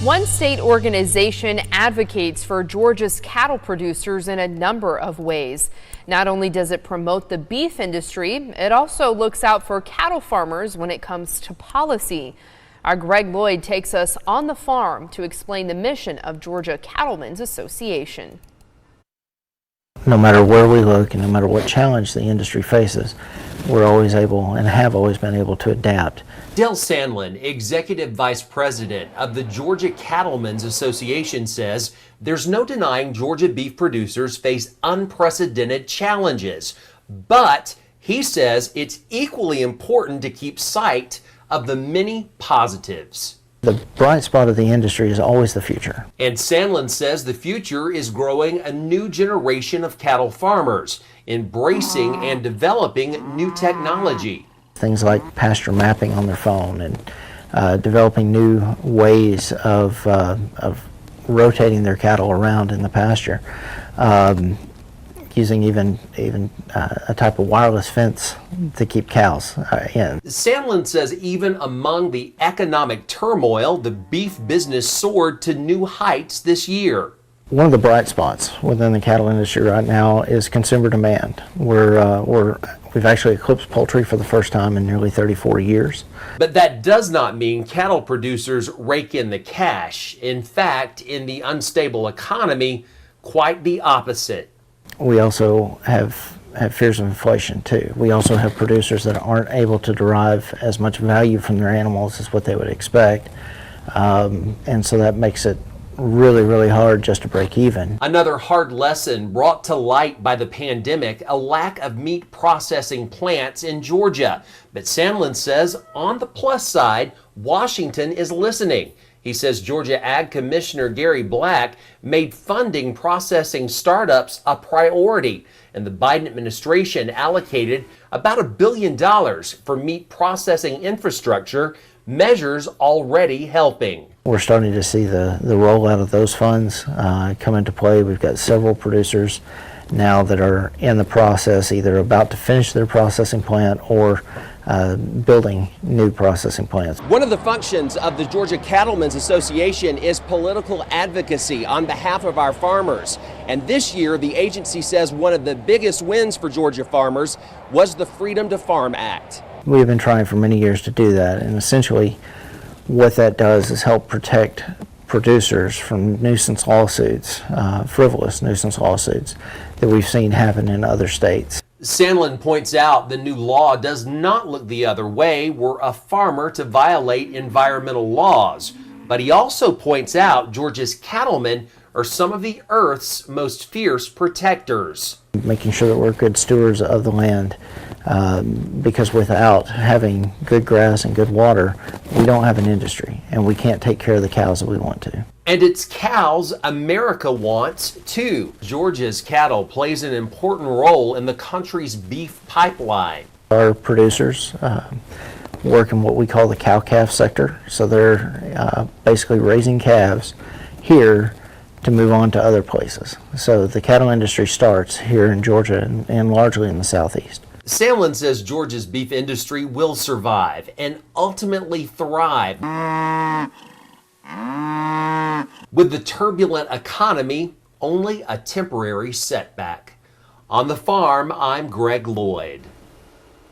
One state organization advocates for Georgia's cattle producers in a number of ways. Not only does it promote the beef industry, it also looks out for cattle farmers when it comes to policy. Our Greg Loyd takes us on the farm to explain the mission of Georgia Cattlemen's Association. No matter where we look and no matter what challenge the industry faces, we're always able and have always been able to adapt. Dale Sandlin, Executive Vice President of the Georgia Cattlemen's Association, says there's no denying Georgia beef producers face unprecedented challenges. But he says it's equally important to keep sight of the many positives. The bright spot of the industry is always the future. And Sandlin says the future is growing a new generation of cattle farmers, embracing and developing new technology. Things like pasture mapping on their phone and developing new ways of rotating their cattle around in the pasture. Using even a type of wireless fence to keep cows in. Sandlin says even among the economic turmoil, the beef business soared to new heights this year. One of the bright spots within the cattle industry right now is consumer demand. We've actually eclipsed poultry for the first time in nearly 34 years. But that does not mean cattle producers rake in the cash. In fact, in the unstable economy, quite the opposite. We also have fears of inflation too. We also have producers that aren't able to derive as much value from their animals as what they would expect. And so that makes it really, really hard just to break even. Another hard lesson brought to light by the pandemic, a lack of meat processing plants in Georgia. But Sandlin says on the plus side, Washington is listening. He says Georgia Ag Commissioner Gary Black made funding processing startups a priority, and the Biden administration allocated about $1 billion for meat processing infrastructure, measures already helping. We're starting to see the rollout of those funds come into play. We've got several producers now that are in the process, either about to finish their processing plant or building new processing plants. One of the functions of the Georgia Cattlemen's Association is political advocacy on behalf of our farmers. And this year, the agency says one of the biggest wins for Georgia farmers was the Freedom to Farm Act. We have been trying for many years to do that, and essentially what that does is help protect producers from nuisance lawsuits, frivolous nuisance lawsuits that we've seen happen in other states. Sandlin points out the new law does not look the other way were a farmer to violate environmental laws. But he also points out Georgia's cattlemen are some of the earth's most fierce protectors. Making sure that we're good stewards of the land, because without having good grass and good water, we don't have an industry, and we can't take care of the cows that we want to. And it's cows America wants too. Georgia's cattle plays an important role in the country's beef pipeline. Our producers work in what we call the cow-calf sector, so they're basically raising calves here to move on to other places. So the cattle industry starts here in Georgia and largely in the southeast. Sandlin says Georgia's beef industry will survive and ultimately thrive. With the turbulent economy, only a temporary setback. On the farm, I'm Greg Loyd.